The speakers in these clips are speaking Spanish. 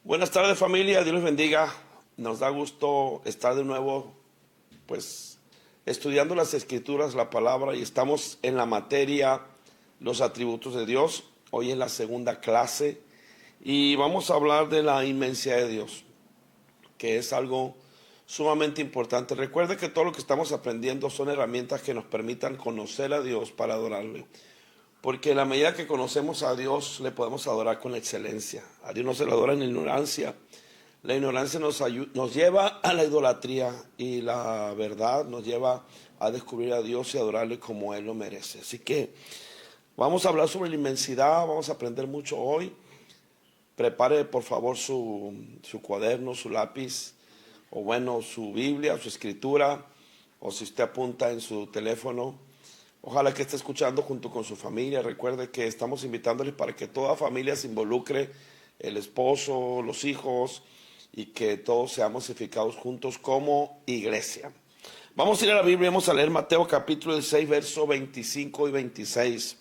Buenas tardes, familia, Dios les bendiga. Nos da gusto estar de nuevo pues estudiando las escrituras, la palabra, y estamos en la materia los atributos de Dios. Hoy es la segunda clase y vamos a hablar de la inmensidad de Dios, que es algo sumamente importante. Recuerde que todo lo que estamos aprendiendo son herramientas que nos permitan conocer a Dios para adorarle. Porque en la medida que conocemos a Dios, le podemos adorar con excelencia. A Dios no se le adora en la ignorancia. La ignorancia nos lleva a la idolatría, y la verdad nos lleva a descubrir a Dios y adorarle como Él lo merece. Así que vamos a hablar sobre la inmensidad, vamos a aprender mucho hoy. Prepare por favor su cuaderno, su lápiz, o bueno, su Biblia, su escritura, o si usted apunta en su teléfono. Ojalá que esté escuchando junto con su familia. Recuerde que estamos invitándoles para que toda familia se involucre, el esposo, los hijos, y que todos seamos edificados juntos como iglesia. Vamos a ir a la Biblia, vamos a leer Mateo capítulo 16, versos 25 y 26.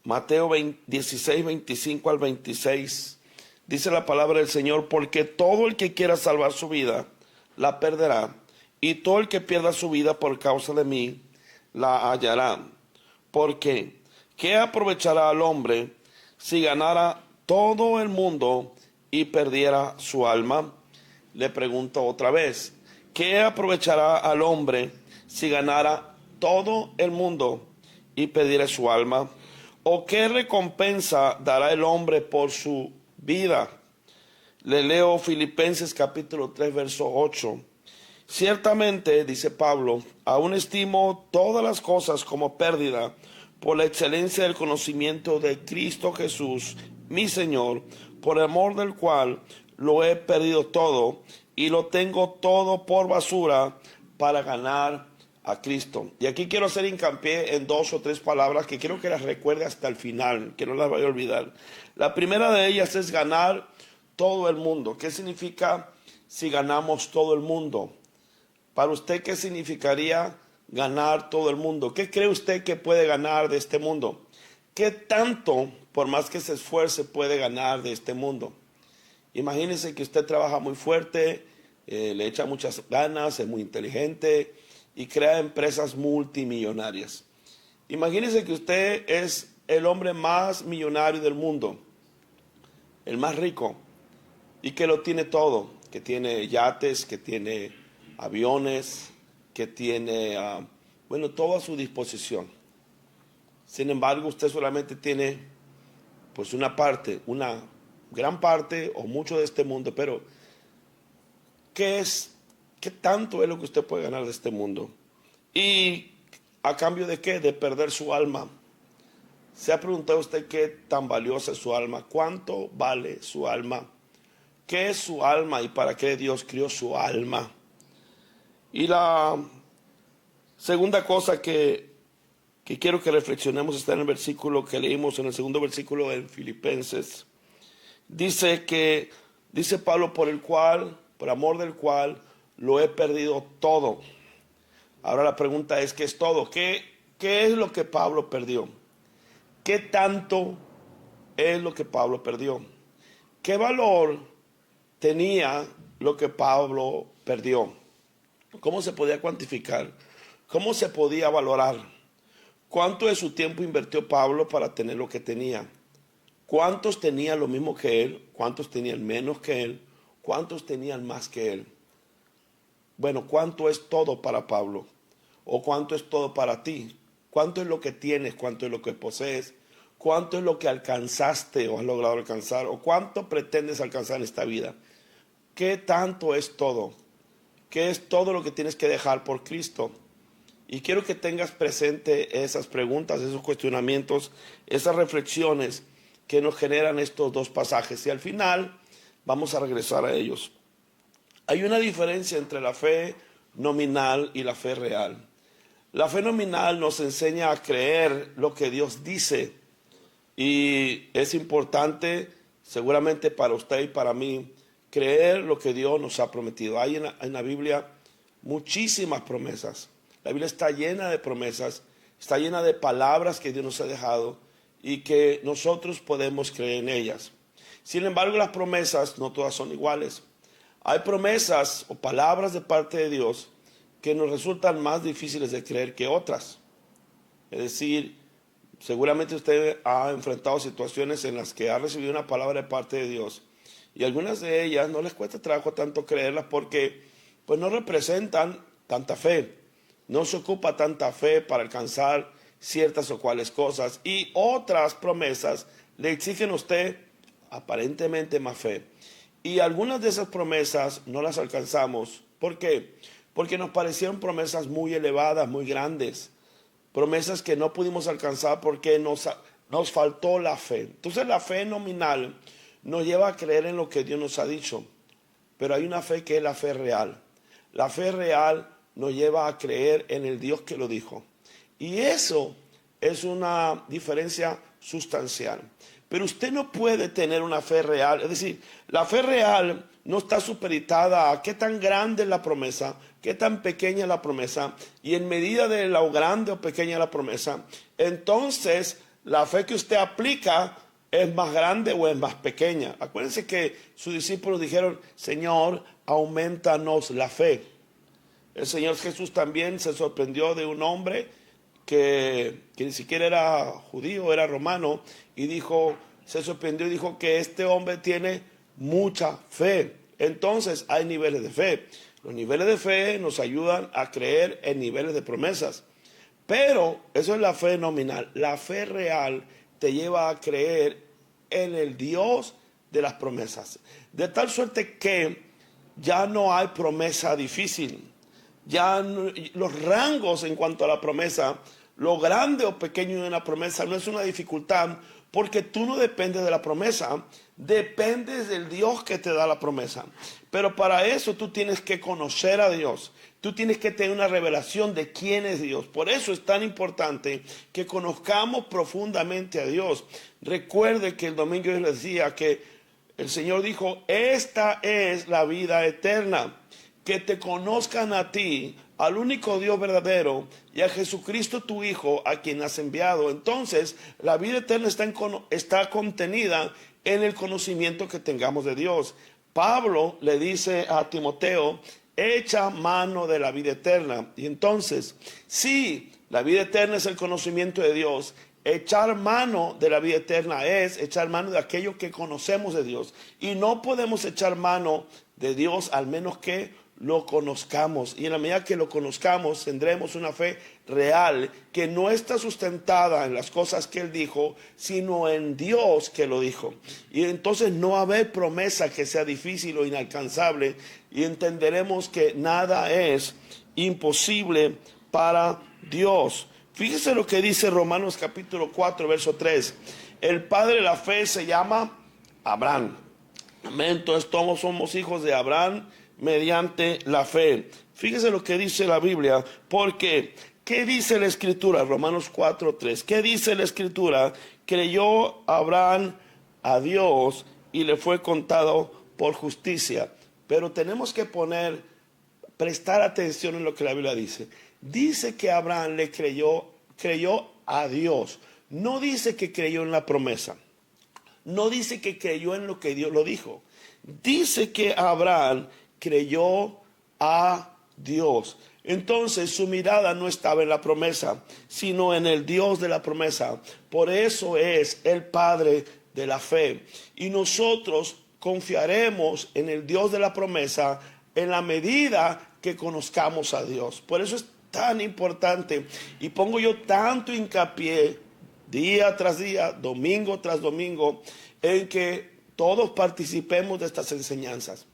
Mateo 16, 25 al 26. Dice la palabra del Señor: porque todo el que quiera salvar su vida, la perderá, y todo el que pierda su vida por causa de mí, la hallará. Porque ¿qué aprovechará al hombre si ganara todo el mundo y perdiera su alma? Le pregunto otra vez: ¿qué aprovechará al hombre si ganara todo el mundo y perdiera su alma? ¿O qué recompensa dará el hombre por su vida? Le leo Filipenses capítulo 3, verso 8. Ciertamente, dice Pablo, aún estimo todas las cosas como pérdida por la excelencia del conocimiento de Cristo Jesús, mi Señor, por amor del cual lo he perdido todo y lo tengo todo por basura para ganar a Cristo. Y aquí quiero hacer hincapié en dos o tres palabras que quiero que las recuerde hasta el final, que no las vaya a olvidar. La primera de ellas es ganar todo el mundo. ¿Qué significa si ganamos todo el mundo? Para usted, ¿qué significaría ganar todo el mundo? ¿Qué cree usted que puede ganar de este mundo? ¿Qué tanto, por más que se esfuerce, puede ganar de este mundo? Imagínese que usted trabaja muy fuerte, le echa muchas ganas, es muy inteligente y crea empresas multimillonarias. Imagínese que usted es el hombre más millonario del mundo, el más rico, y que lo tiene todo, que tiene yates, que tiene aviones, que tiene, todo a su disposición. Sin embargo, usted solamente tiene pues una gran parte o mucho de este mundo. Pero ¿qué tanto es lo que usted puede ganar de este mundo? ¿Y a cambio de qué? De perder su alma. ¿Se ha preguntado usted qué tan valiosa es su alma? ¿Cuánto vale su alma? ¿Qué es su alma y para qué Dios crió su alma? Y la segunda cosa que quiero que reflexionemos está en el versículo que leímos, en el segundo versículo de Filipenses. Dice Pablo, por amor del cual lo he perdido todo. Ahora la pregunta es: ¿qué es todo? ¿Qué es lo que Pablo perdió? ¿Qué tanto es lo que Pablo perdió? ¿Qué valor tenía lo que Pablo perdió? ¿Cómo se podía cuantificar? ¿Cómo se podía valorar? ¿Cuánto de su tiempo invirtió Pablo para tener lo que tenía? ¿Cuántos tenían lo mismo que él? ¿Cuántos tenían menos que él? ¿Cuántos tenían más que él? Bueno, ¿cuánto es todo para Pablo? ¿O cuánto es todo para ti? ¿Cuánto es lo que tienes? ¿Cuánto es lo que posees? ¿Cuánto es lo que alcanzaste o has logrado alcanzar? ¿O cuánto pretendes alcanzar en esta vida? ¿Qué tanto es todo? ¿Qué es todo lo que tienes que dejar por Cristo? Y quiero que tengas presente esas preguntas, esos cuestionamientos, esas reflexiones que nos generan estos dos pasajes. Y al final vamos a regresar a ellos. Hay una diferencia entre la fe nominal y la fe real. La fe nominal nos enseña a creer lo que Dios dice. Y es importante, seguramente para usted y para mí, creer lo que Dios nos ha prometido. Hay en la Biblia muchísimas promesas. La Biblia está llena de promesas, está llena de palabras que Dios nos ha dejado y que nosotros podemos creer en ellas. Sin embargo, las promesas no todas son iguales. Hay promesas o palabras de parte de Dios que nos resultan más difíciles de creer que otras. Es decir, seguramente usted ha enfrentado situaciones en las que ha recibido una palabra de parte de Dios y algunas de ellas no les cuesta trabajo tanto creerlas porque pues no representan tanta fe. No se ocupa tanta fe para alcanzar ciertas o cuales cosas, y otras promesas le exigen a usted aparentemente más fe. Y algunas de esas promesas no las alcanzamos. ¿Por qué? Porque nos parecieron promesas muy elevadas, muy grandes. Promesas que no pudimos alcanzar porque nos faltó la fe. Entonces la fe nominal nos lleva a creer en lo que Dios nos ha dicho. Pero hay una fe que es la fe real. La fe real nos lleva a creer en el Dios que lo dijo. Y eso es una diferencia sustancial. Pero usted no puede tener una fe real. Es decir, la fe real no está supeditada a qué tan grande es la promesa, qué tan pequeña es la promesa. Y en medida de lo grande o pequeña la promesa, entonces la fe que usted aplica es más grande o es más pequeña. Acuérdense que sus discípulos dijeron, Señor, aumentanos la fe. El Señor Jesús también se sorprendió de un hombre que ni siquiera era judío, era romano, y se sorprendió y dijo que este hombre tiene mucha fe. Entonces hay niveles de fe. Los niveles de fe nos ayudan a creer en niveles de promesas. Pero eso es la fe nominal. La fe real te lleva a creer en el Dios de las promesas. De tal suerte que ya no hay promesa difícil. Ya los rangos en cuanto a la promesa, lo grande o pequeño de una promesa no es una dificultad, porque tú no dependes de la promesa, dependes del Dios que te da la promesa. Pero para eso tú tienes que conocer a Dios, tú tienes que tener una revelación de quién es Dios. Por eso es tan importante que conozcamos profundamente a Dios. Recuerde que el domingo yo les decía que el Señor dijo, esta es la vida eterna, que te conozcan a ti, al único Dios verdadero, y a Jesucristo tu Hijo, a quien has enviado. Entonces, la vida eterna está contenida en el conocimiento que tengamos de Dios. Pablo le dice a Timoteo, echa mano de la vida eterna. Y entonces, si la vida eterna es el conocimiento de Dios, echar mano de la vida eterna es echar mano de aquello que conocemos de Dios. Y no podemos echar mano de Dios al menos que lo conozcamos, y en la medida que lo conozcamos tendremos una fe real que no está sustentada en las cosas que Él dijo, sino en Dios que lo dijo. Y entonces no va a haber promesa que sea difícil o inalcanzable, y entenderemos que nada es imposible para Dios. Fíjese lo que dice Romanos capítulo 4 verso 3. El padre de la fe se llama Abraham. Amén. Entonces todos somos hijos de Abraham mediante la fe. Fíjese lo que dice la Biblia, porque ¿qué dice la Escritura? Romanos 4:3. ¿Qué dice la Escritura? Creyó Abraham a Dios y le fue contado por justicia. Pero tenemos que prestar atención en lo que la Biblia dice. Dice que Abraham creyó a Dios. No dice que creyó en la promesa. No dice que creyó en lo que Dios lo dijo. Dice que Abraham creyó a Dios. Entonces su mirada no estaba en la promesa, sino en el Dios de la promesa. Por eso es el Padre de la fe. Y nosotros confiaremos en el Dios de la promesa en la medida que conozcamos a Dios. Por eso es tan importante y pongo yo tanto hincapié día tras día, domingo tras domingo, en que todos participemos de estas enseñanzas.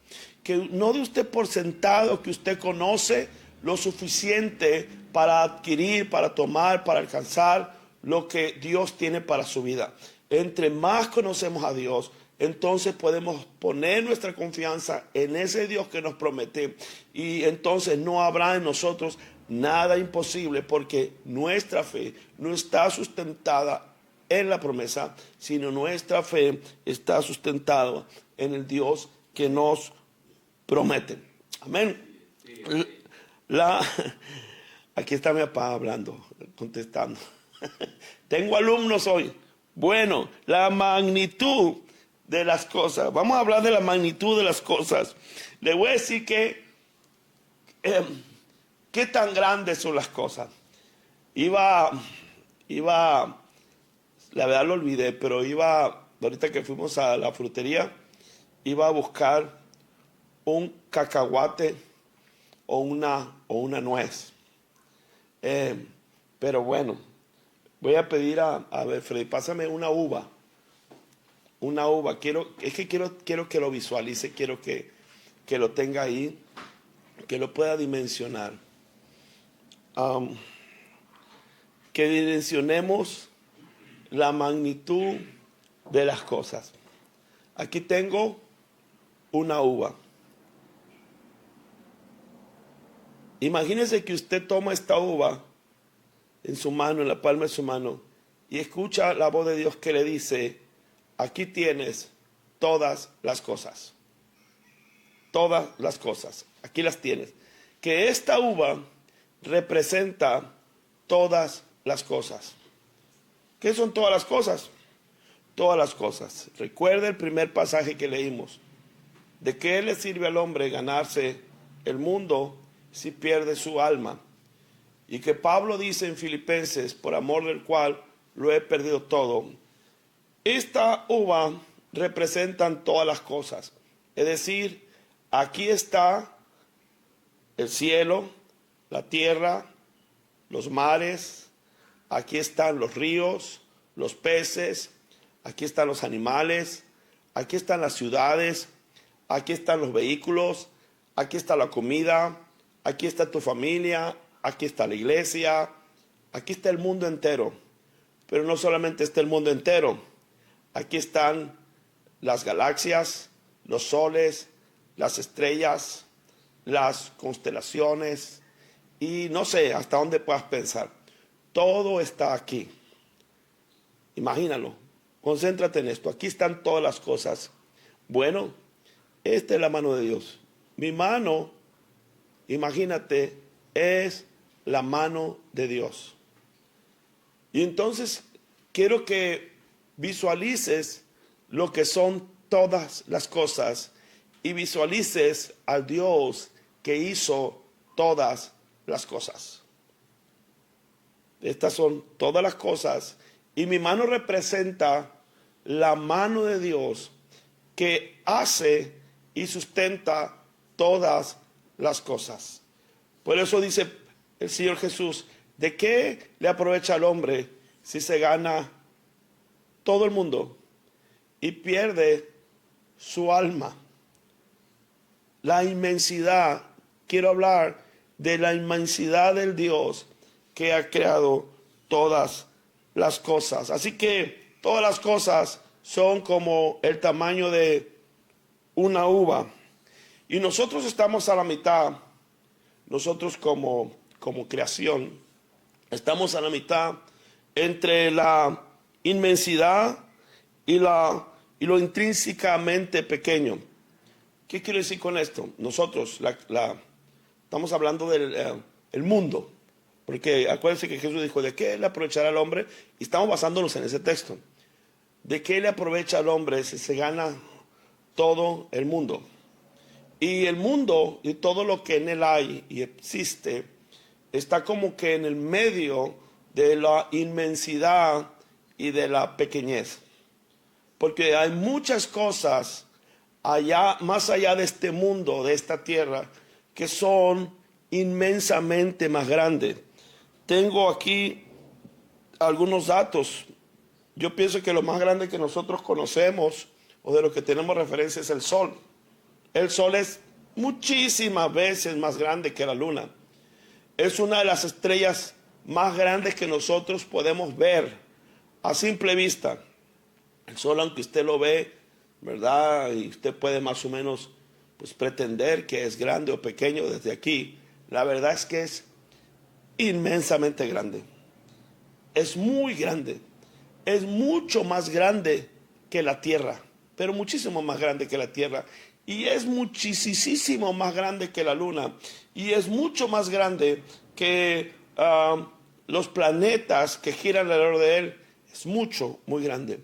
Que no dé usted por sentado que usted conoce lo suficiente para adquirir, para tomar, para alcanzar lo que Dios tiene para su vida. Entre más conocemos a Dios, entonces podemos poner nuestra confianza en ese Dios que nos promete, y entonces no habrá en nosotros nada imposible, porque nuestra fe no está sustentada en la promesa, sino nuestra fe está sustentada en el Dios que nos promete. Amén. Aquí está mi papá hablando, contestando. Tengo alumnos hoy. Bueno, la magnitud de las cosas. Vamos a hablar de la magnitud de las cosas. Le voy a decir que qué tan grandes son las cosas. Iba, la verdad lo olvidé, pero ahorita que fuimos a la frutería, iba a buscar un cacahuate o una nuez. Pero bueno, voy a pedir a ver, Freddy, pásame una uva. Una uva. Quiero que lo visualice, quiero que lo tenga ahí, que lo pueda dimensionar. Que dimensionemos la magnitud de las cosas. Aquí tengo una uva. Imagínese que usted toma esta uva en su mano, en la palma de su mano, y escucha la voz de Dios que le dice: aquí tienes todas las cosas. Todas las cosas. Aquí las tienes. Que esta uva representa todas las cosas. ¿Qué son todas las cosas? Todas las cosas. Recuerda el primer pasaje que leímos. ¿De qué le sirve al hombre ganarse el mundo si pierde su alma? Y que Pablo dice en Filipenses: por amor del cual lo he perdido todo. Esta uva representan todas las cosas. Es decir, aquí está el cielo, la tierra, los mares, aquí están los ríos, los peces, aquí están los animales, aquí están las ciudades, aquí están los vehículos, aquí está la comida, aquí está tu familia, aquí está la iglesia, aquí está el mundo entero. Pero no solamente está el mundo entero, aquí están las galaxias, los soles, las estrellas, las constelaciones y no sé hasta dónde puedas pensar. Todo está aquí. Imagínalo, concéntrate en esto. Aquí están todas las cosas. Bueno, esta es la mano de Dios. Mi mano, imagínate, es la mano de Dios. Y entonces quiero que visualices lo que son todas las cosas y visualices al Dios que hizo todas las cosas. Estas son todas las cosas y mi mano representa la mano de Dios que hace y sustenta todas las cosas. Por eso dice el Señor Jesús: ¿de qué le aprovecha al hombre si se gana todo el mundo y pierde su alma? La inmensidad, quiero hablar de la inmensidad del Dios que ha creado todas las cosas. Así que todas las cosas son como el tamaño de una uva. Y nosotros estamos a la mitad, nosotros como creación, estamos a la mitad entre la inmensidad y lo intrínsecamente pequeño. ¿Qué quiero decir con esto? Nosotros estamos hablando del el mundo, porque acuérdense que Jesús dijo: ¿de qué le aprovechará al hombre? Y estamos basándonos en ese texto. ¿De qué le aprovecha al hombre si se gana todo el mundo? Y el mundo y todo lo que en él hay y existe está como que en el medio de la inmensidad y de la pequeñez. Porque hay muchas cosas allá, más allá de este mundo, de esta tierra, que son inmensamente más grandes. Tengo aquí algunos datos. Yo pienso que lo más grande que nosotros conocemos o de lo que tenemos referencia es el Sol. El Sol es muchísimas veces más grande que la Luna. Es una de las estrellas más grandes que nosotros podemos ver a simple vista. El Sol, aunque usted lo ve, ¿verdad? Y usted puede más o menos pues pretender que es grande o pequeño desde aquí. La verdad es que es inmensamente grande. Es muy grande. Es mucho más grande que la Tierra, pero muchísimo más grande que la Tierra. Y es muchísimo más grande que la Luna. Y es mucho más grande que los planetas que giran alrededor de él. Es muy grande.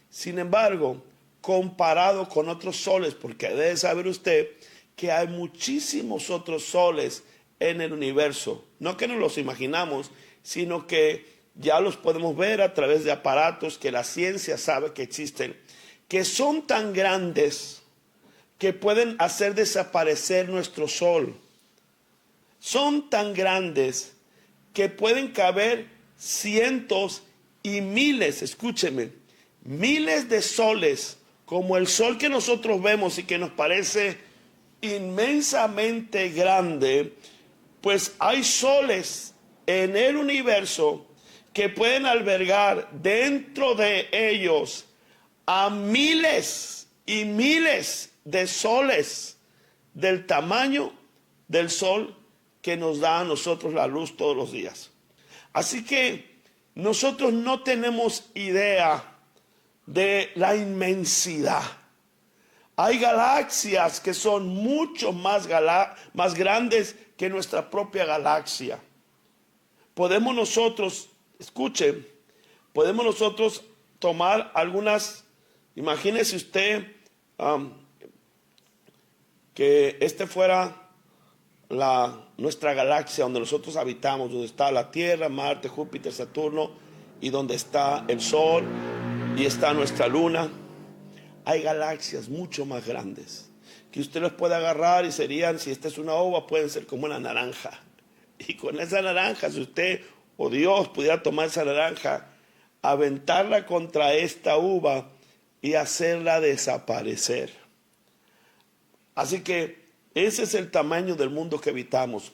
Sin embargo, comparado con otros soles, porque debe saber usted que hay muchísimos otros soles en el universo. No que nos los imaginamos, sino que ya los podemos ver a través de aparatos que la ciencia sabe que existen, que son tan grandes que pueden hacer desaparecer nuestro sol. Son tan grandes que pueden caber cientos y miles, escúcheme, miles de soles, como el sol que nosotros vemos y que nos parece inmensamente grande. Pues hay soles en el universo que pueden albergar dentro de ellos a miles y miles de soles del tamaño del sol que nos da a nosotros la luz todos los días. Así que nosotros no tenemos idea de la inmensidad. Hay galaxias que son mucho más grandes que nuestra propia galaxia. Podemos nosotros, escuchen, podemos nosotros tomar algunas, imagínese usted que este fuera nuestra galaxia donde nosotros habitamos, donde está la Tierra, Marte, Júpiter, Saturno, y donde está el Sol y está nuestra Luna. Hay galaxias mucho más grandes que usted los puede agarrar y serían, si esta es una uva, pueden ser como una naranja. Y con esa naranja, si usted o Dios pudiera tomar esa naranja, aventarla contra esta uva y hacerla desaparecer. Así que ese es el tamaño del mundo que habitamos.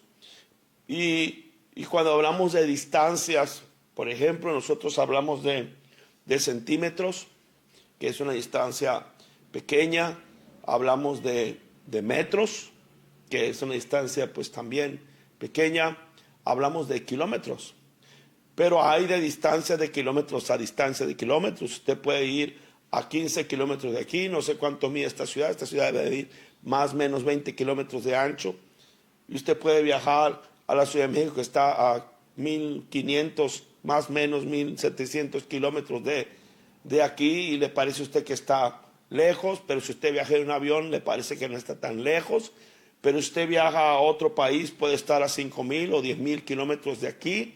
Y cuando hablamos de distancias, por ejemplo, nosotros hablamos de centímetros, que es una distancia pequeña. Hablamos de metros, que es una distancia pues también pequeña. Hablamos de kilómetros, pero hay de distancia de kilómetros a distancia de kilómetros. Usted puede ir a 15 kilómetros de aquí, no sé cuánto mide esta ciudad debe medir más o menos 20 kilómetros de ancho, y usted puede viajar a la Ciudad de México, que está a 1500, más o menos 1700 kilómetros de aquí, y le parece a usted que está lejos, pero si usted viaja en un avión, le parece que no está tan lejos. Pero usted viaja a otro país, puede estar a 5000 o 10,000 kilómetros de aquí,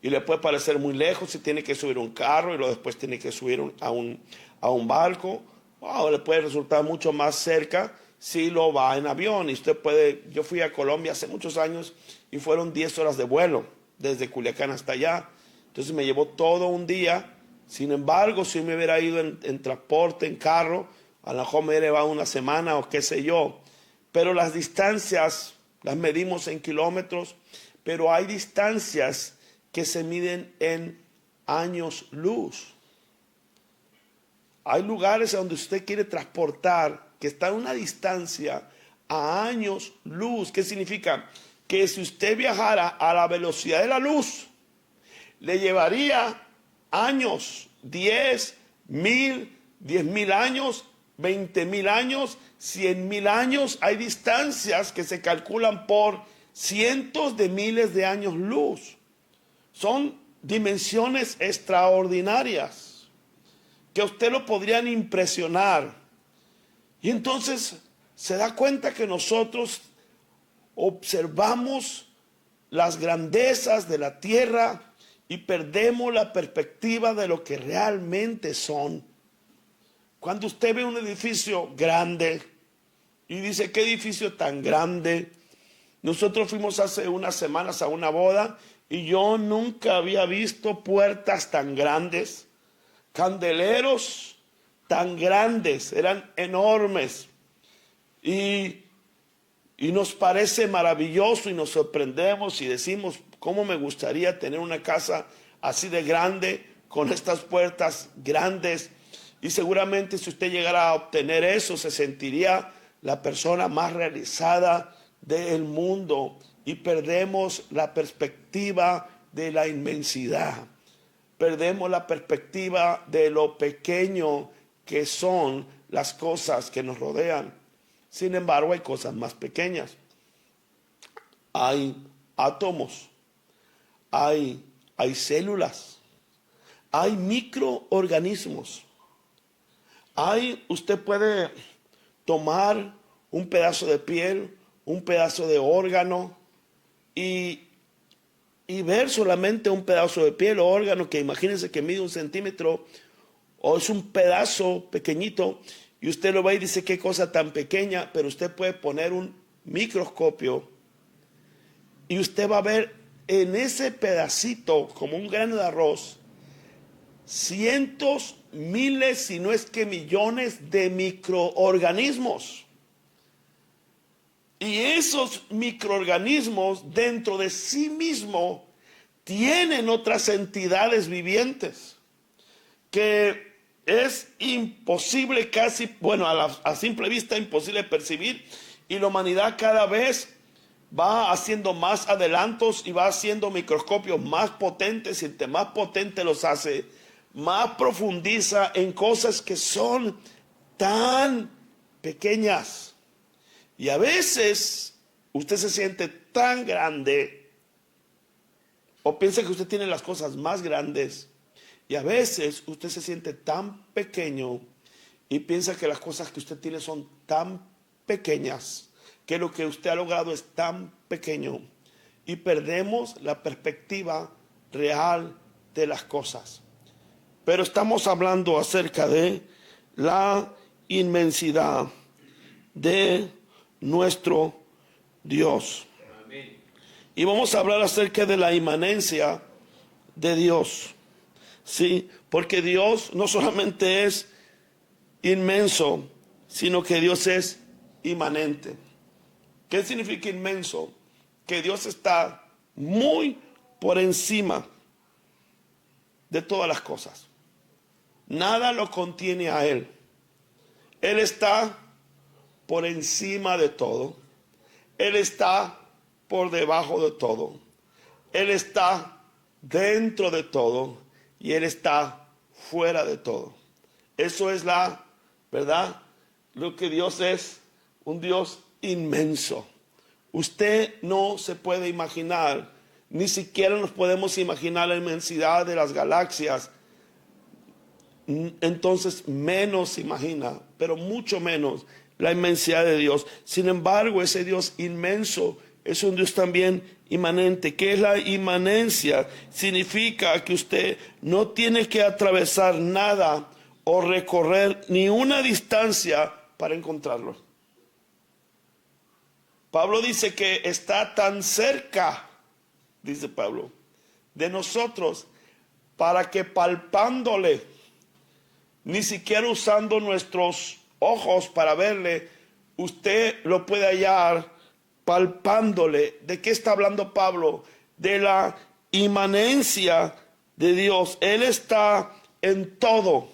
y le puede parecer muy lejos si tiene que subir un carro y luego después tiene que subir a un barco. O le puede resultar mucho más cerca si lo va en avión. Y usted puede, yo fui a Colombia hace muchos años y fueron 10 horas de vuelo desde Culiacán hasta allá. Entonces me llevó todo un día. Sin embargo, si me hubiera ido en transporte, en carro, a lo mejor me hubiera llevado una semana o qué sé yo. Pero las distancias las medimos en kilómetros, pero hay distancias que se miden en años luz. Hay lugares donde usted quiere transportar que está a una distancia a años luz. ¿Qué significa? Que si usted viajara a la velocidad de la luz, le llevaría años, 10,000, 10,000 años, 20,000 años, 100,000 años. Hay distancias que se calculan por cientos de miles de años luz. Son dimensiones extraordinarias que a usted lo podrían impresionar. Y entonces se da cuenta que nosotros observamos las grandezas de la tierra y perdemos la perspectiva de lo que realmente son. Cuando usted ve un edificio grande y dice, ¿qué edificio tan grande? Nosotros fuimos hace unas semanas a una boda y yo nunca había visto puertas tan grandes, candeleros tan grandes, eran enormes. Y nos parece maravilloso y nos sorprendemos y decimos, ¿cómo me gustaría tener una casa así de grande, con estas puertas grandes? Y seguramente si usted llegara a obtener eso, se sentiría la persona más realizada del mundo. Y perdemos la perspectiva de la inmensidad. Perdemos la perspectiva de lo pequeño que son las cosas que nos rodean. Sin embargo, hay cosas más pequeñas. Hay átomos, hay células, hay microorganismos, Usted puede tomar un pedazo de piel, un pedazo de órgano y ver solamente un pedazo de piel o órgano que imagínense que mide 1 centímetro o es un pedazo pequeñito y usted lo ve y dice qué cosa tan pequeña, pero usted puede poner un microscopio y usted va a ver en ese pedacito como un grano de arroz cientos, miles, si no es que millones de microorganismos. Y esos microorganismos dentro de sí mismo tienen otras entidades vivientes que es imposible casi, bueno, a simple vista imposible percibir, y la humanidad cada vez va haciendo más adelantos y va haciendo microscopios más potentes, y entre más potentes los hace, más profundiza en cosas que son tan pequeñas. Y a veces usted se siente tan grande o piensa que usted tiene las cosas más grandes, y a veces usted se siente tan pequeño y piensa que las cosas que usted tiene son tan pequeñas, que lo que usted ha logrado es tan pequeño, y perdemos la perspectiva real de las cosas. Pero estamos hablando acerca de la inmensidad de nuestro Dios. Amén. Y vamos a hablar acerca de la inmanencia de Dios. Sí, porque Dios no solamente es inmenso, sino que Dios es inmanente. ¿Qué significa inmenso? Que Dios está muy por encima de todas las cosas. Nada lo contiene a Él. Él está por encima de todo. Él está por debajo de todo. Él está dentro de todo y Él está fuera de todo. Eso es la verdad, lo que Dios es, un Dios inmenso. Usted no se puede imaginar, ni siquiera nos podemos imaginar la inmensidad de las galaxias. Entonces menos se imagina, pero mucho menos la inmensidad de Dios. Sin embargo, ese Dios inmenso es un Dios también inmanente. ¿Qué es la inmanencia? Significa que usted no tiene que atravesar nada o recorrer ni una distancia para encontrarlo. Pablo dice que está tan cerca, dice Pablo, de nosotros, para que palpándole, ni siquiera usando nuestros ojos para verle, usted lo puede hallar palpándole. ¿De qué está hablando Pablo? De la inmanencia de Dios. Él está en todo.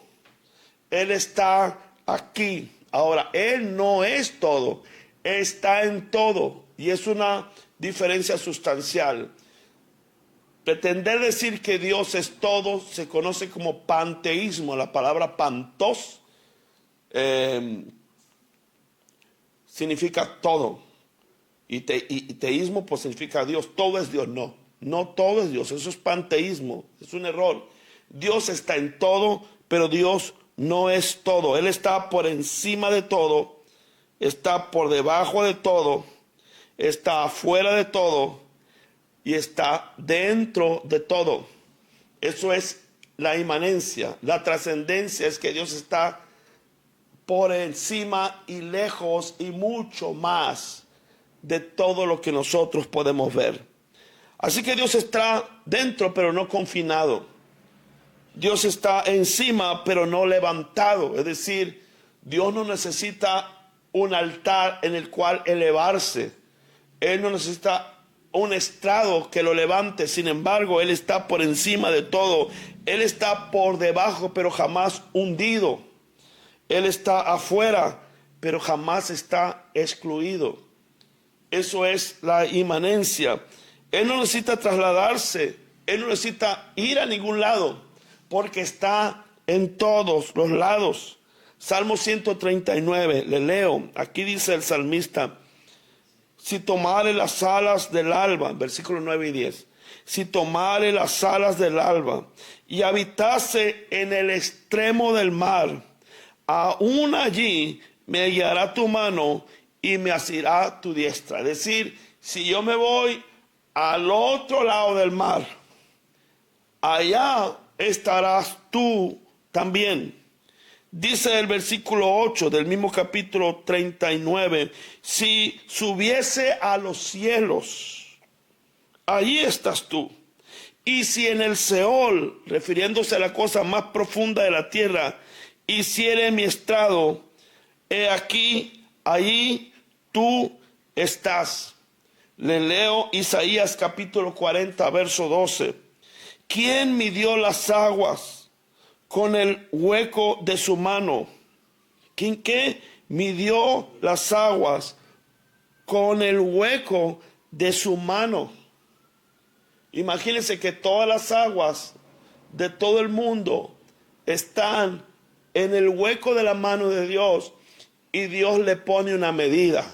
Él está aquí. Ahora, Él no es todo. Está en todo. Y es una diferencia sustancial. Pretender decir que Dios es todo se conoce como panteísmo. La palabra pantos significa todo. Y teísmo pues significa Dios. Todo es Dios. No, no todo es Dios. Eso es panteísmo. Es un error. Dios está en todo, pero Dios no es todo. Él está por encima de todo. Está por debajo de todo. Está afuera de todo. Y está dentro de todo. Eso es la inmanencia. La trascendencia es que Dios está por encima y lejos y mucho más de todo lo que nosotros podemos ver. Así que Dios está dentro, pero no confinado. Dios está encima, pero no levantado. Es decir, Dios no necesita un altar en el cual elevarse. Él no necesita un estrado que lo levante. Sin embargo, Él está por encima de todo. Él está por debajo, pero jamás hundido. Él está afuera, pero jamás está excluido. Eso es la inmanencia. Él no necesita trasladarse. Él no necesita ir a ningún lado, porque está en todos los lados. Salmo 139, le leo. Aquí dice el salmista: si tomare las alas del alba, versículos 9 y 10, si tomare las alas del alba y habitase en el extremo del mar, aún allí me guiará tu mano y me asirá tu diestra. Es decir, si yo me voy al otro lado del mar, allá estarás tú también. Dice el versículo 8 del mismo capítulo 39, si subiese a los cielos, allí estás tú. Y si en el Seol, refiriéndose a la cosa más profunda de la tierra, hiciere mi estrado, he aquí, allí tú estás. Le leo Isaías capítulo 40, verso 12. ¿Quién midió las aguas con el hueco de su mano? ¿Quién qué? Midió las aguas con el hueco de su mano. Imagínense que todas las aguas de todo el mundo están en el hueco de la mano de Dios y Dios le pone una medida.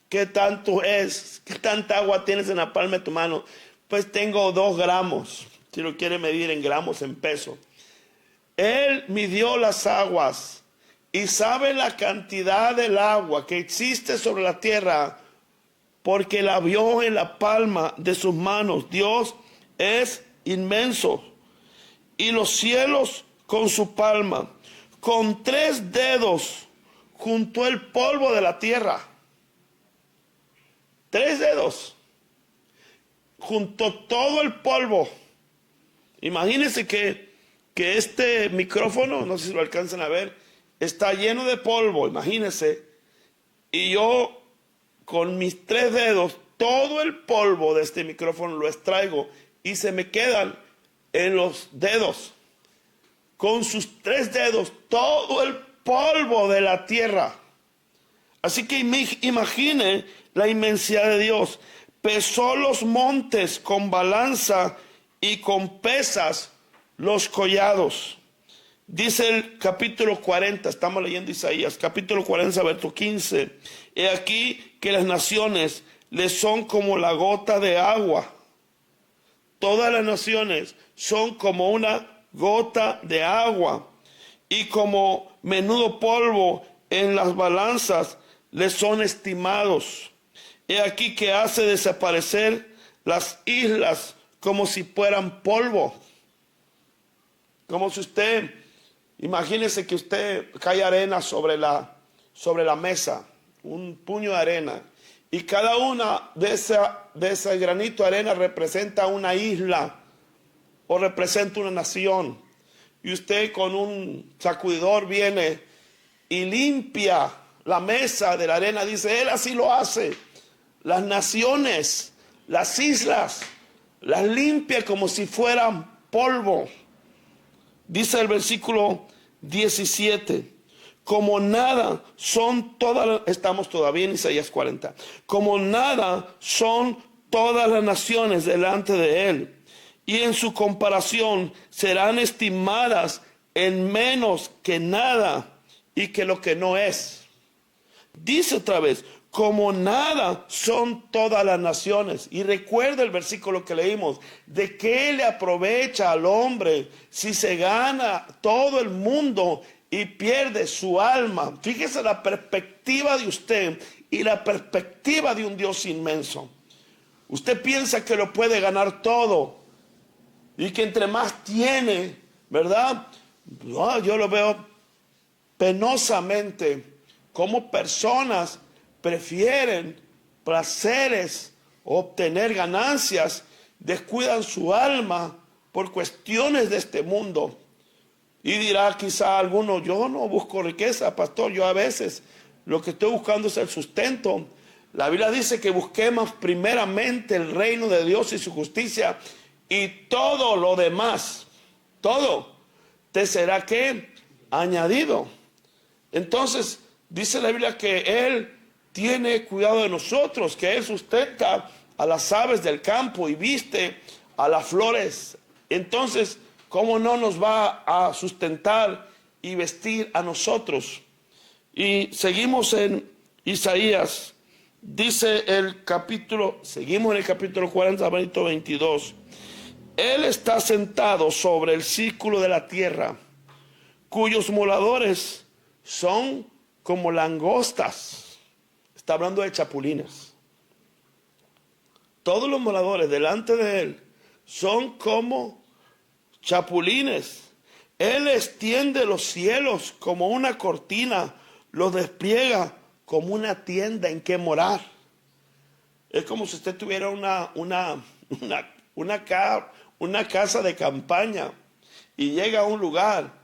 ¿Qué tanto es? ¿Qué tanta agua tienes en la palma de tu mano? Pues tengo 2 gramos, si lo quiere medir en gramos, en peso. Él midió las aguas y sabe la cantidad del agua que existe sobre la tierra porque la vio en la palma de sus manos. Dios es inmenso. Y los cielos con su palma, con 3 dedos, juntó el polvo de la tierra. 3 dedos. Juntó todo el polvo. Imagínense que este micrófono, no sé si lo alcanzan a ver, está lleno de polvo, imagínense. Y yo con mis 3 dedos, todo el polvo de este micrófono lo extraigo y se me quedan en los dedos. Con sus 3 dedos, todo el polvo de la tierra. Así que imagine la inmensidad de Dios. Pesó los montes con balanza y con pesas los collados. Dice el capítulo 40, estamos leyendo Isaías, capítulo 40, verso 15. He aquí que las naciones le son como la gota de agua. Todas las naciones son como una gota de agua. Y como menudo polvo en las balanzas le son estimados. He aquí que hace desaparecer las islas como si fueran polvo. Como si usted, imagínese que usted cae arena sobre la mesa, un puño de arena, y cada una de ese granito de arena representa una isla o representa una nación. Y usted con un sacudidor viene y limpia la mesa de la arena. Dice, Él así lo hace. Las naciones, las islas, las limpia como si fueran polvo. Dice el versículo 17, como nada son todas, estamos todavía en Isaías 40, como nada son todas las naciones delante de Él, y en su comparación serán estimadas en menos que nada y que lo que no es. Dice otra vez, como nada son todas las naciones. Y recuerda el versículo que leímos, ¿de qué le aprovecha al hombre si se gana todo el mundo y pierde su alma? Fíjese la perspectiva de usted y la perspectiva de un Dios inmenso. Usted piensa que lo puede ganar todo y que entre más tiene, ¿verdad? No, yo lo veo penosamente como personas prefieren placeres, obtener ganancias, descuidan su alma por cuestiones de este mundo. Y dirá quizá alguno, yo no busco riqueza, pastor, yo a veces lo que estoy buscando es el sustento. La Biblia dice que busquemos primeramente el reino de Dios y su justicia, y todo lo demás, todo, te será ¿qué? Añadido. Entonces, dice la Biblia que Él tiene cuidado de nosotros, que Él sustenta a las aves del campo y viste a las flores. Entonces, ¿cómo no nos va a sustentar y vestir a nosotros? Y seguimos en Isaías, dice el capítulo, seguimos en el capítulo 40, verso 22. Él está sentado sobre el círculo de la tierra, cuyos moradores son como langostas. Está hablando de chapulines. Todos los moradores delante de él son como chapulines. Él extiende los cielos como una cortina, los despliega como una tienda en que morar. Es como si usted tuviera una casa de campaña y llega a un lugar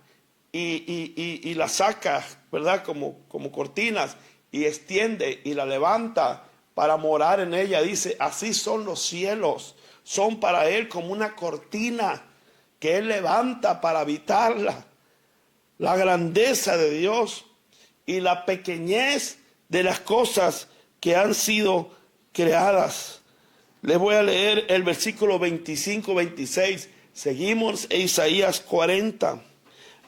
y la saca, ¿verdad? Como cortinas, y extiende y la levanta para morar en ella. Dice, así son los cielos, son para él como una cortina que él levanta para habitarla. La grandeza de Dios y la pequeñez de las cosas que han sido creadas. Les voy a leer el versículo 25-26. Seguimos en Isaías 40.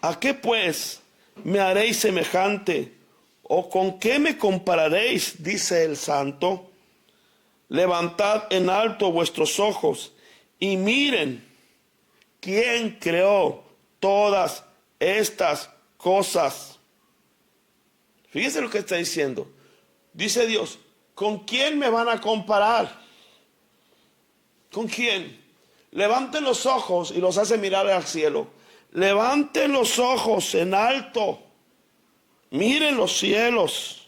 ¿A qué pues me haréis semejante? ¿O con qué me compararéis? Dice el Santo. Levantad en alto vuestros ojos y miren quién creó todas estas cosas. Fíjense lo que está diciendo. Dice Dios, ¿con quién me van a comparar? ¿Con quién? Levanten los ojos, y los hace mirar al cielo. Levanten los ojos en alto. Miren los cielos.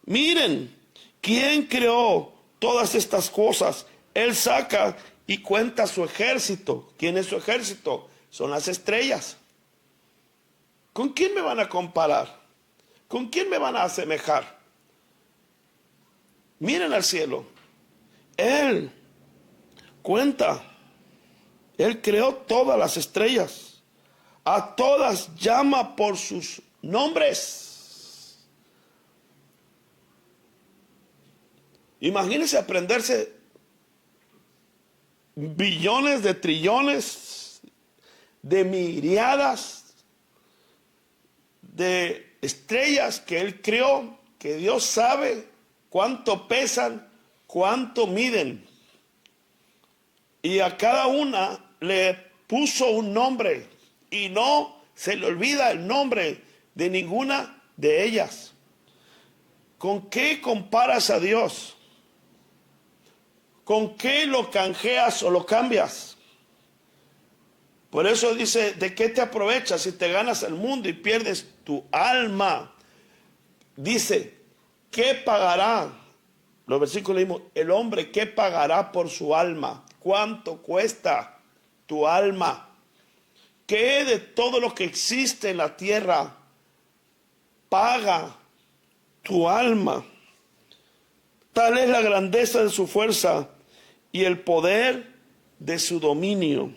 Miren quién creó todas estas cosas. Él saca y cuenta su ejército. ¿Quién es su ejército? Son las estrellas. ¿Con quién me van a comparar? ¿Con quién me van a asemejar? Miren al cielo. Él cuenta. Él creó todas las estrellas. A todas llama por sus nombres. Imagínense aprenderse billones de trillones de miriadas de estrellas que él creó, que Dios sabe cuánto pesan, cuánto miden. Y a cada una le puso un nombre y no se le olvida el nombre de ninguna de ellas. ¿Con qué comparas a Dios? ¿Con qué lo canjeas o lo cambias? Por eso dice, ¿de qué te aprovechas si te ganas el mundo y pierdes tu alma? Dice, ¿qué pagará? Los versículos leímos, el hombre, ¿qué pagará por su alma? ¿Cuánto cuesta tu alma? ¿Qué de todo lo que existe en la tierra paga tu alma? Tal es la grandeza de su fuerza y el poder de su dominio.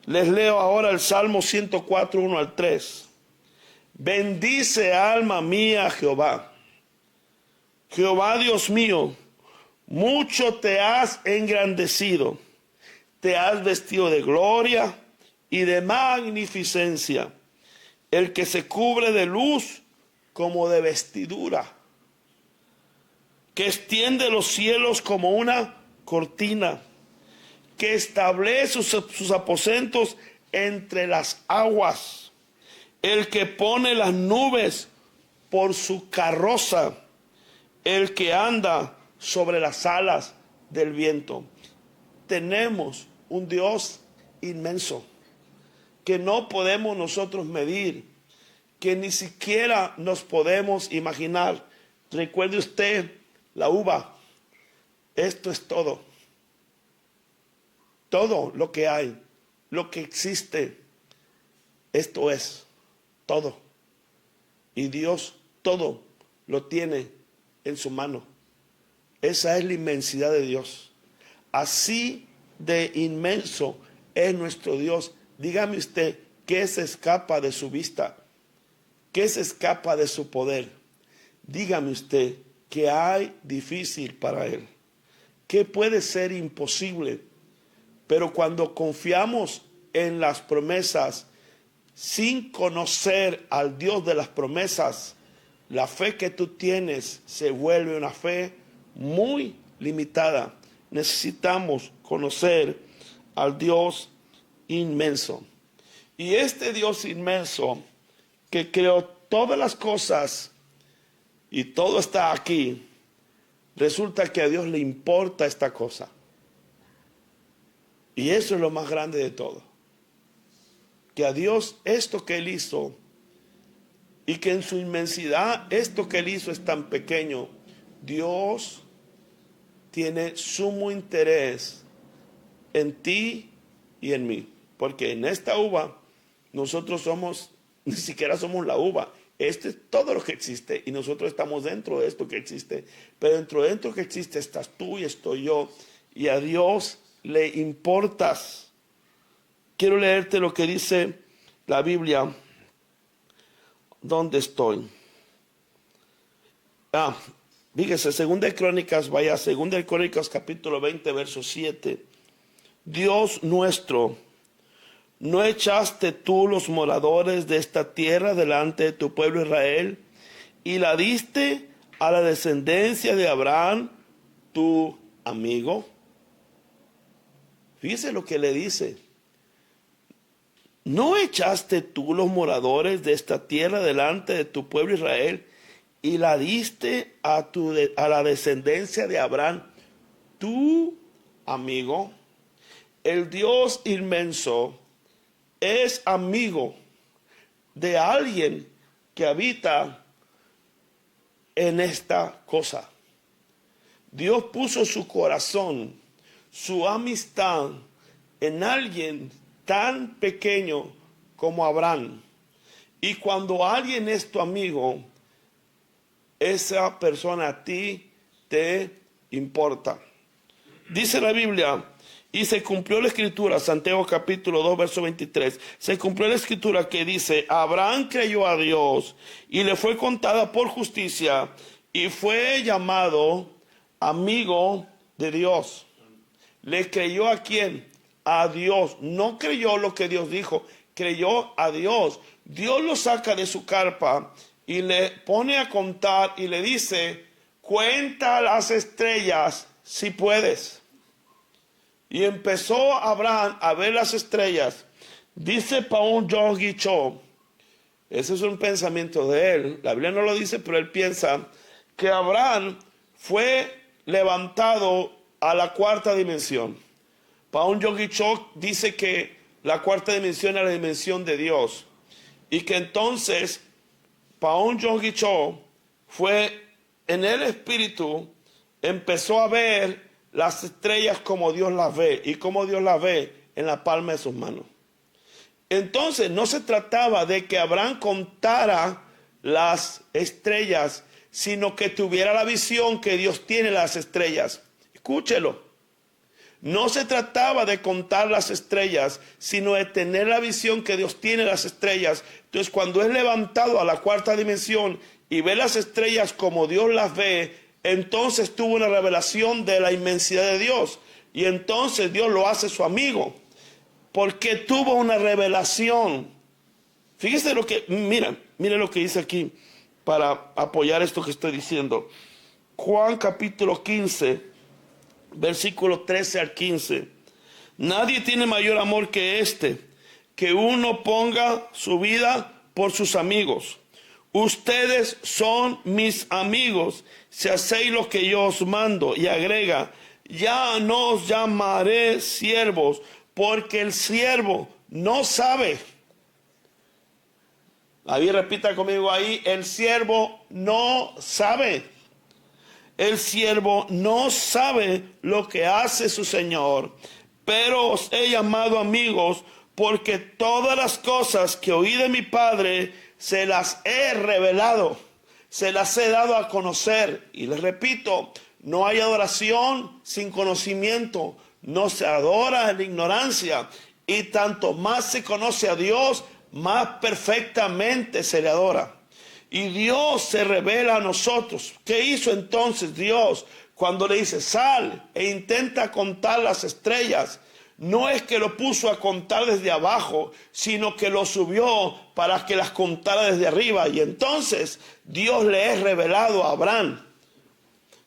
Les leo ahora el Salmo 104, 1 al 3. Bendice, alma mía, a Jehová. Jehová Dios mío, mucho te has engrandecido, te has vestido de gloria y de magnificencia, el que se cubre de luz como de vestidura, que extiende los cielos como una cortina, que establece sus aposentos entre las aguas, el que pone las nubes por su carroza, el que anda sobre las alas del viento. Tenemos un Dios inmenso que no podemos nosotros medir, que ni siquiera nos podemos imaginar. Recuerde usted la uva. Esto es todo. Todo lo que hay, lo que existe, esto es todo. Y Dios todo lo tiene en su mano. Esa es la inmensidad de Dios. Así de inmenso es nuestro Dios. Dígame usted, ¿qué se escapa de su vista? ¿Qué se escapa de su poder? Dígame usted, ¿qué hay difícil para Él? ¿Qué puede ser imposible? Pero cuando confiamos en las promesas, sin conocer al Dios de las promesas, la fe que tú tienes se vuelve una fe muy limitada. Necesitamos conocer al Dios inmenso. Y este Dios inmenso que creó todas las cosas y todo está aquí, resulta que a Dios le importa esta cosa. Y eso es lo más grande de todo. Que a Dios esto que Él hizo, y que en su inmensidad esto que Él hizo es tan pequeño, Dios tiene sumo interés en ti y en mí. Porque en esta uva nosotros ni siquiera somos la uva. Esto es todo lo que existe y nosotros estamos dentro de esto que existe. Pero dentro que existe estás tú y estoy yo. Y a Dios le importas. Quiero leerte lo que dice la Biblia. ¿Dónde estoy? Fíjese, Segunda de Crónicas, vaya, Segunda de Crónicas capítulo 20, verso 7. Dios nuestro, ¿no echaste tú los moradores de esta tierra delante de tu pueblo Israel y la diste a la descendencia de Abraham, tu amigo? Fíjese lo que le dice. ¿No echaste tú los moradores de esta tierra delante de tu pueblo Israel y la diste a la descendencia de Abraham, tu amigo? El Dios inmenso es amigo de alguien que habita en esta cosa. Dios puso su corazón, su amistad en alguien tan pequeño como Abraham. Y cuando alguien es tu amigo, esa persona a ti te importa. Dice la Biblia, y se cumplió la escritura, Santiago capítulo 2, verso 23, se cumplió la escritura que dice, Abraham creyó a Dios y le fue contada por justicia y fue llamado amigo de Dios. ¿Le creyó a quién? A Dios. No creyó lo que Dios dijo, creyó a Dios. Dios lo saca de su carpa y le pone a contar y le dice, cuenta las estrellas si puedes. Y empezó Abraham a ver las estrellas. Dice Paul Yonggi Cho, ese es un pensamiento de él, la Biblia no lo dice, pero él piensa que Abraham fue levantado a la cuarta dimensión. Paul Yonggi Cho dice que la cuarta dimensión es la dimensión de Dios. Y que entonces Paul Yonggi Cho fue en el espíritu, empezó a ver las estrellas como Dios las ve. Y como Dios las ve en la palma de sus manos. Entonces no se trataba de que Abraham contara las estrellas, sino que tuviera la visión que Dios tiene las estrellas. Escúchelo. No se trataba de contar las estrellas, sino de tener la visión que Dios tiene las estrellas. Entonces, cuando es levantado a la cuarta dimensión y ve las estrellas como Dios las ve, entonces tuvo una revelación de la inmensidad de Dios. Y entonces Dios lo hace su amigo, porque tuvo una revelación. Fíjese lo que, mira lo que dice aquí para apoyar esto que estoy diciendo. Juan capítulo 15. Versículo 13 al 15. Nadie tiene mayor amor que este, que uno ponga su vida por sus amigos. Ustedes son mis amigos si hacéis lo que yo os mando. Y agrega, ya no os llamaré siervos, porque el siervo no sabe. Ahí repita conmigo ahí, el siervo no sabe. El siervo no sabe lo que hace su Señor, pero os he llamado amigos, porque todas las cosas que oí de mi Padre se las he revelado, se las he dado a conocer. Y les repito, no hay adoración sin conocimiento, no se adora en ignorancia, y tanto más se conoce a Dios, más perfectamente se le adora. Y Dios se revela a nosotros. ¿Qué hizo entonces Dios cuando le dice sal e intenta contar las estrellas? No es que lo puso a contar desde abajo, sino que lo subió para que las contara desde arriba. Y entonces Dios le es revelado a Abraham.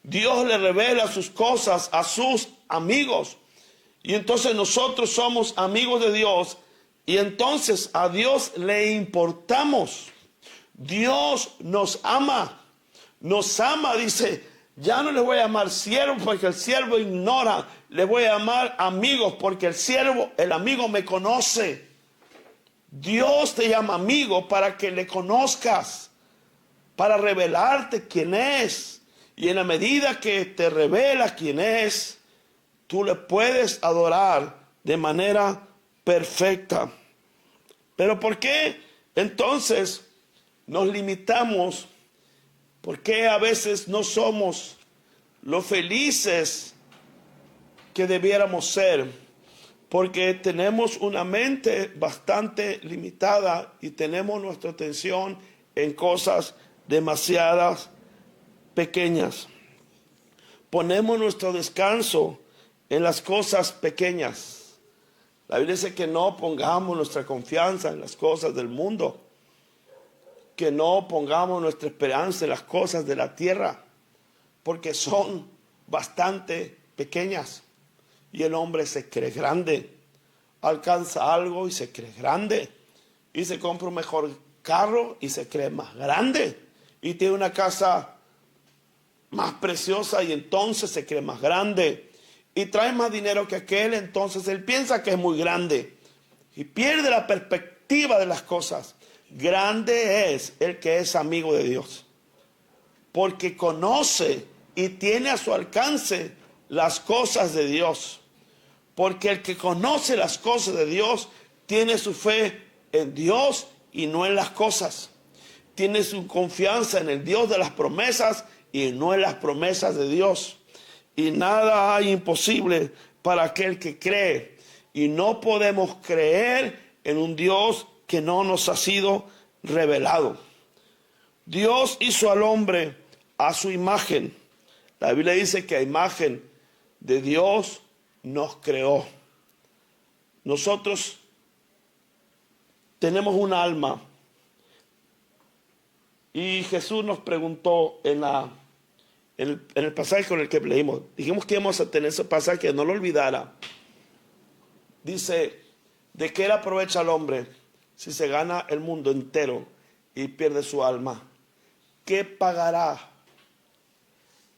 Dios le revela sus cosas a sus amigos. Y entonces nosotros somos amigos de Dios Y entonces a Dios le importamos. Dios nos ama. Nos ama, dice, ya no les voy a llamar siervos porque el siervo ignora. Les voy a llamar amigos porque el amigo me conoce. Dios te llama amigo para que le conozcas, para revelarte quién es. Y en la medida que te revela quién es, tú le puedes adorar de manera perfecta. Pero ¿por qué entonces nos limitamos? ¿Por qué a veces no somos los felices que debiéramos ser? Porque tenemos una mente bastante limitada y tenemos nuestra atención en cosas demasiadas pequeñas. Ponemos nuestro descanso en las cosas pequeñas. La Biblia dice que no pongamos nuestra confianza en las cosas del mundo, que no pongamos nuestra esperanza en las cosas de la tierra, porque son bastante pequeñas. Y el hombre se cree grande, alcanza algo y se cree grande, y se compra un mejor carro y se cree más grande, y tiene una casa más preciosa y entonces se cree más grande, y trae más dinero que aquel, entonces él piensa que es muy grande y pierde la perspectiva de las cosas. Grande es el que es amigo de Dios, porque conoce y tiene a su alcance las cosas de Dios. Porque el que conoce las cosas de Dios tiene su fe en Dios y no en las cosas. Tiene su confianza en el Dios de las promesas y no en las promesas de Dios. Y nada hay imposible para aquel que cree. Y no podemos creer en un Dios que no nos ha sido revelado. Dios hizo al hombre a su imagen. La Biblia dice que a imagen de Dios nos creó. Nosotros tenemos un alma. Y Jesús nos preguntó en el pasaje con el que leímos. Dijimos que íbamos a tener ese pasaje, que no lo olvidara. Dice, ¿de qué le aprovecha al hombre si se gana el mundo entero y pierde su alma? ¿Qué pagará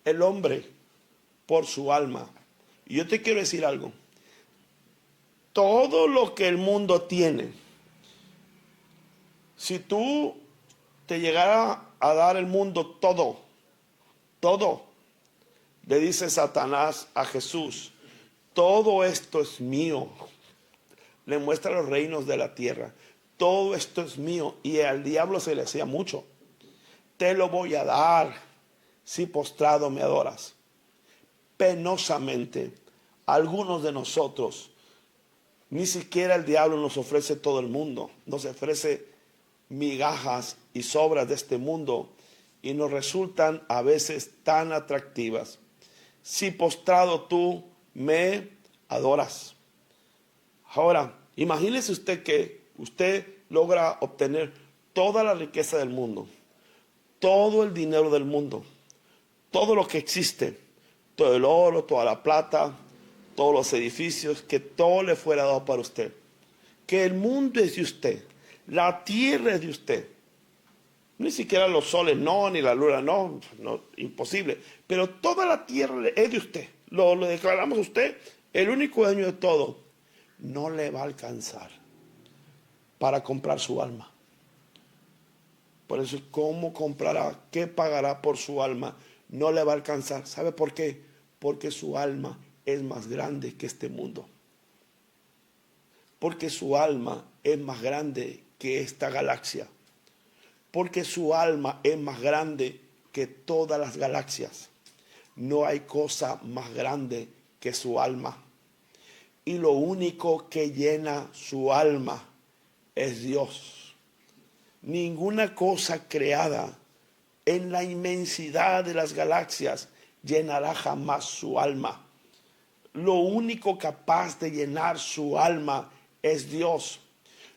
el hombre por su alma? Y yo te quiero decir algo. Todo lo que el mundo tiene, si tú te llegara a dar el mundo todo, le dice Satanás a Jesús, todo esto es mío. Le muestra los reinos de la tierra. Todo esto es mío. Y al diablo se le hacía mucho. Te lo voy a dar si postrado me adoras. Penosamente, algunos de nosotros, ni siquiera el diablo nos ofrece todo el mundo. Nos ofrece migajas y sobras de este mundo y nos resultan a veces tan atractivas. Si postrado tú me adoras. Ahora, imagínese usted que usted logra obtener toda la riqueza del mundo, todo el dinero del mundo, todo lo que existe, todo el oro, toda la plata, todos los edificios, que todo le fuera dado para usted. Que el mundo es de usted, la tierra es de usted. Ni siquiera los soles no, ni la luna no, imposible. Pero toda la tierra es de usted. Lo declaramos a usted, el único dueño de todo. No le va a alcanzar para comprar su alma. Por eso, ¿cómo comprará? ¿Qué pagará por su alma? No le va a alcanzar. ¿Sabe por qué? Porque su alma es más grande que este mundo. Porque su alma es más grande que esta galaxia. Porque su alma es más grande que todas las galaxias. No hay cosa más grande que su alma. Y lo único que llena su alma es Dios. Ninguna cosa creada en la inmensidad de las galaxias llenará jamás su alma. Lo único capaz de llenar su alma es Dios.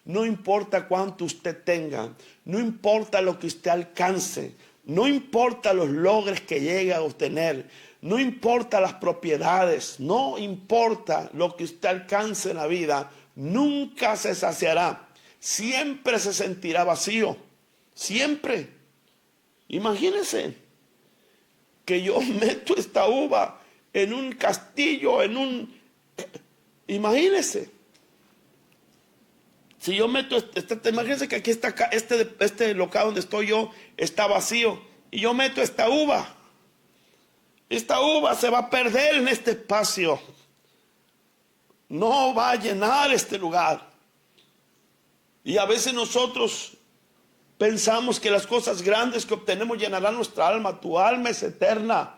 No importa cuánto usted tenga, no importa lo que usted alcance, no importa los logros que llegue a obtener, no importa las propiedades, no importa lo que usted alcance en la vida, nunca se saciará, siempre se sentirá vacío, siempre. Imagínense que yo meto esta uva en un castillo, imagínense. Si yo meto, imagínense que aquí está, este local donde estoy yo está vacío, y yo meto esta uva se va a perder en este espacio. No va a llenar este lugar. Y a veces nosotros pensamos que las cosas grandes que obtenemos llenarán nuestra alma. Tu alma es eterna.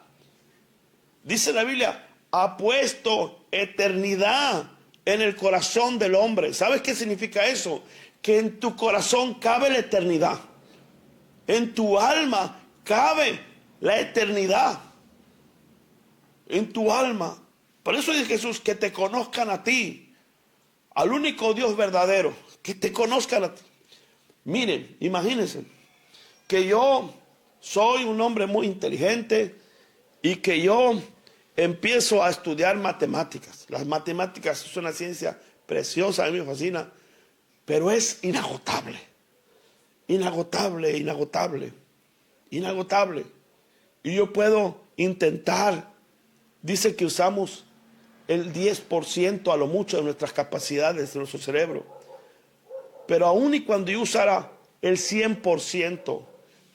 Dice la Biblia, ha puesto eternidad en el corazón del hombre. ¿Sabes qué significa eso? Que en tu corazón cabe la eternidad. En tu alma cabe la eternidad. En tu alma. Por eso dice Jesús, que te conozcan a ti, al único Dios verdadero, que te conozcan a ti. Miren, imagínense que yo soy un hombre muy inteligente y que yo empiezo a estudiar matemáticas. Las matemáticas es una ciencia preciosa, a mí me fascina, pero es inagotable. Inagotable, inagotable, inagotable. Y yo puedo intentar, dice que usamos el 10% a lo mucho de nuestras capacidades de nuestro cerebro. Pero aún y cuando yo usara el 100%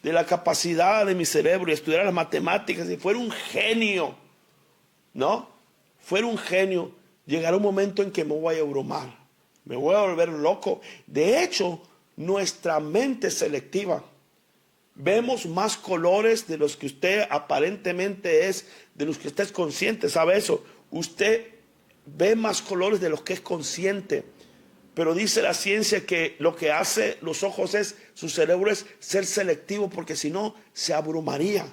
de la capacidad de mi cerebro y estudiara las matemáticas y fuera un genio, ¿no? Fuera un genio, llegará un momento en que me voy a abrumar, me voy a volver loco. De hecho, nuestra mente es selectiva. Vemos más colores de los que usted aparentemente es, de los que usted es consciente, ¿sabe eso? Usted ve más colores de los que es consciente. Pero dice la ciencia que lo que hace los ojos su cerebro es ser selectivo, porque si no se abrumaría.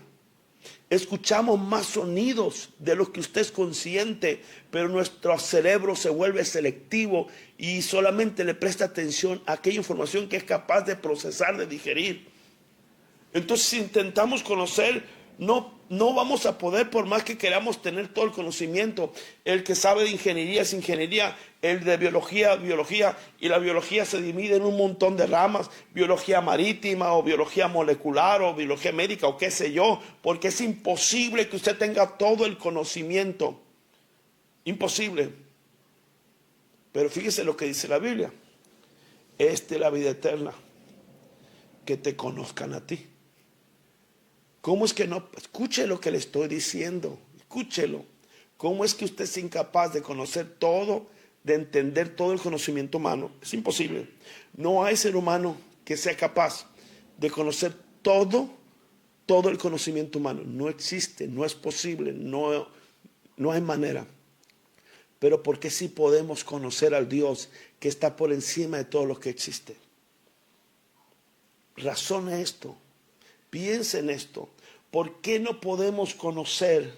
Escuchamos más sonidos de los que usted es consciente, pero nuestro cerebro se vuelve selectivo y solamente le presta atención a aquella información que es capaz de procesar, de digerir. Entonces, si intentamos conocer, no vamos a poder, por más que queramos tener todo el conocimiento. El que sabe de ingeniería es ingeniería, el de biología, biología, y la biología se divide en un montón de ramas, biología marítima o biología molecular o biología médica o qué sé yo, porque es imposible que usted tenga todo el conocimiento. Imposible. Pero fíjese lo que dice la Biblia. Esta es la vida eterna, que te conozcan a ti. ¿Cómo es que no? Escuche lo que le estoy diciendo, escúchelo. ¿Cómo es que usted es incapaz de conocer todo, de entender todo el conocimiento humano? Es imposible. No hay ser humano que sea capaz de conocer todo el conocimiento humano. No existe, no es posible, no hay manera. Pero porque sí podemos conocer al Dios que está por encima de todo lo que existe. Razone esto. Piensa en esto. ¿Por qué no podemos conocer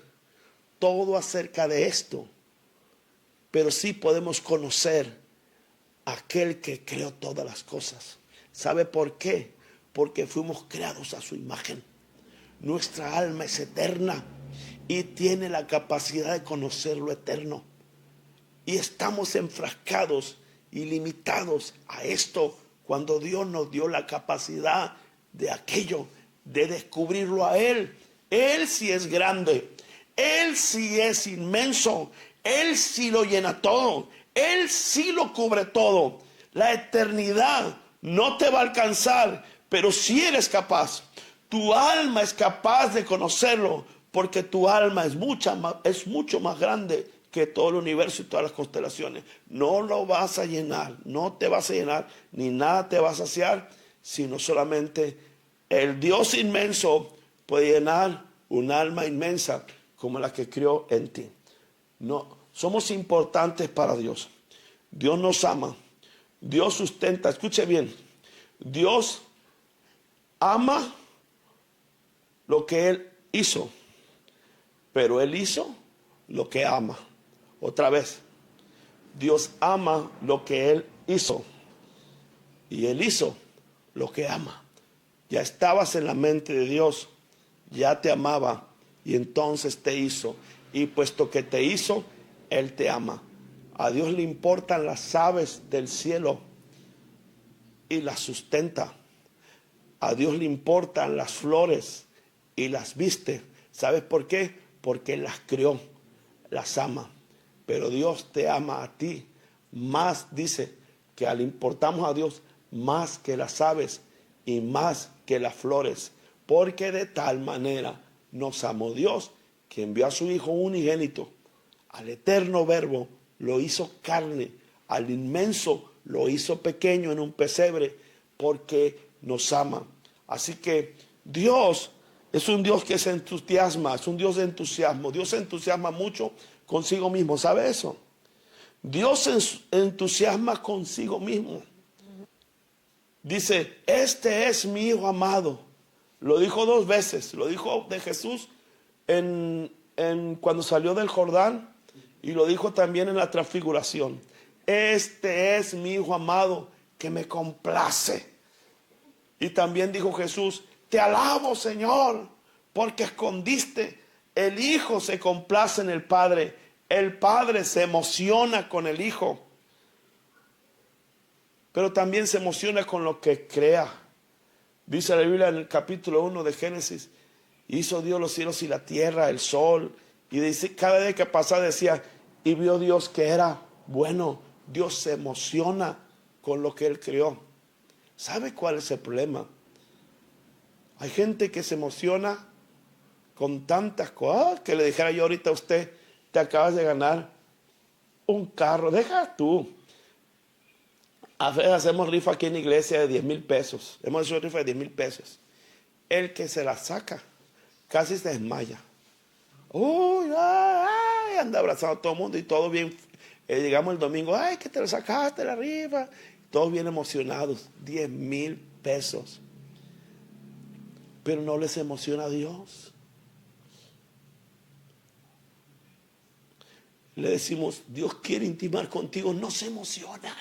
todo acerca de esto? Pero sí podemos conocer a aquel que creó todas las cosas. ¿Sabe por qué? Porque fuimos creados a su imagen. Nuestra alma es eterna y tiene la capacidad de conocer lo eterno. Y estamos enfrascados y limitados a esto cuando Dios nos dio la capacidad de aquello, de descubrirlo a Él. Él sí es grande, Él sí es inmenso, Él sí lo llena todo, Él sí lo cubre todo. La eternidad no te va a alcanzar, pero sí eres capaz. Tu alma es capaz de conocerlo, porque tu alma es mucho más grande que todo el universo y todas las constelaciones. No lo vas a llenar, no te vas a llenar, ni nada te va a saciar, sino solamente el Dios inmenso puede llenar un alma inmensa como la que crió en ti. No, somos importantes para Dios. Dios nos ama. Dios sustenta. Escuche bien. Dios ama lo que Él hizo, pero Él hizo lo que ama. Otra vez. Dios ama lo que Él hizo y Él hizo lo que ama. Ya estabas en la mente de Dios, ya te amaba y entonces te hizo. Y puesto que te hizo, Él te ama. A Dios le importan las aves del cielo y las sustenta. A Dios le importan las flores y las viste. ¿Sabes por qué? Porque Él las crió, las ama. Pero Dios te ama a ti. Más, dice, que le importamos a Dios más que las aves y más que las flores. Porque de tal manera nos amó Dios, que envió a su Hijo unigénito, al eterno Verbo, lo hizo carne, al inmenso lo hizo pequeño en un pesebre, porque nos ama. Así que Dios es un Dios que se entusiasma, es un Dios de entusiasmo. Dios se entusiasma mucho consigo mismo, ¿sabe eso? Dios se entusiasma consigo mismo. Dice, este es mi Hijo amado. Lo dijo 2 veces, lo dijo de Jesús cuando salió del Jordán, y lo dijo también en la transfiguración. Este es mi Hijo amado que me complace. Y también dijo Jesús, te alabo, Señor, porque escondiste. El Hijo se complace en el Padre. El Padre se emociona con el Hijo. Pero también se emociona con lo que crea. Dice la Biblia en el capítulo 1 de Génesis, hizo Dios los cielos y la tierra, el sol. Y dice, cada día que pasaba decía, y vio Dios que era bueno. Dios se emociona con lo que Él creó. ¿Sabe cuál es el problema? Hay gente que se emociona con tantas cosas. Que le dijera yo ahorita a usted, te acabas de ganar un carro. Deja tú. A veces hacemos rifa aquí en la iglesia de 10,000 pesos. Hemos hecho rifa de 10,000 pesos. El que se la saca casi se desmaya. Uy, ay, anda abrazando a todo el mundo y todo bien. Llegamos el domingo, ay, que te lo sacaste la rifa. Todos bien emocionados. 10,000 pesos. Pero no les emociona a Dios. Le decimos, Dios quiere intimar contigo. No se emociona.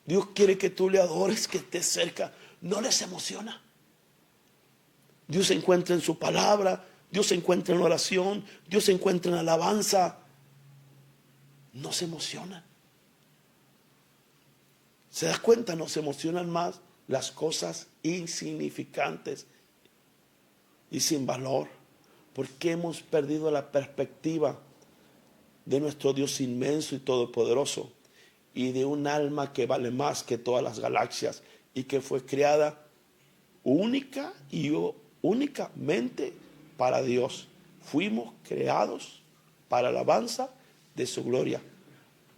Dios quiere que tú le adores, que estés cerca. No les emociona. Dios se encuentra en su palabra. Dios se encuentra en la oración. Dios se encuentra en la alabanza. No se emocionan. ¿Se da cuenta? Nos emocionan más las cosas insignificantes y sin valor. Porque hemos perdido la perspectiva de nuestro Dios inmenso y todopoderoso. Y de un alma que vale más que todas las galaxias. Y que fue creada única y únicamente para Dios. Fuimos creados para alabanza de su gloria.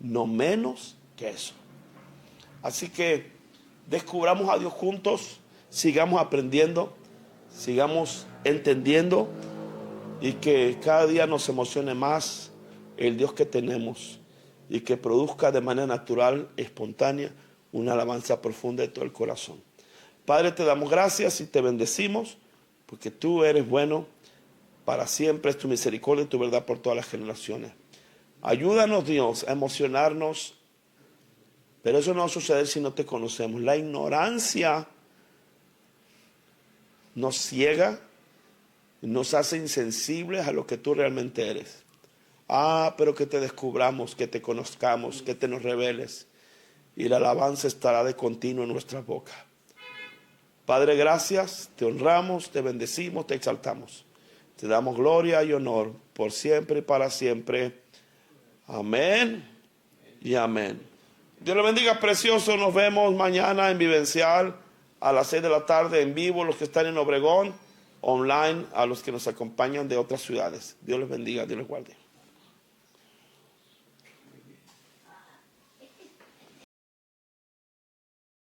No menos que eso. Así que descubramos a Dios juntos. Sigamos aprendiendo. Sigamos entendiendo. Y que cada día nos emocione más el Dios que tenemos. Y que produzca de manera natural, espontánea, una alabanza profunda de todo el corazón. Padre, te damos gracias y te bendecimos, porque tú eres bueno para siempre, es tu misericordia y tu verdad por todas las generaciones. Ayúdanos, Dios, a emocionarnos, pero eso no va a suceder si no te conocemos. La ignorancia nos ciega, nos hace insensibles a lo que tú realmente eres. Pero que te descubramos, que te conozcamos, que te nos reveles. Y la alabanza estará de continuo en nuestra boca. Padre, gracias, te honramos, te bendecimos, te exaltamos. Te damos gloria y honor por siempre y para siempre. Amén y amén. Dios le bendiga, precioso. Nos vemos mañana en Vivencial a las 6 de la tarde en vivo, los que están en Obregón, online, a los que nos acompañan de otras ciudades. Dios les bendiga, Dios les guarde.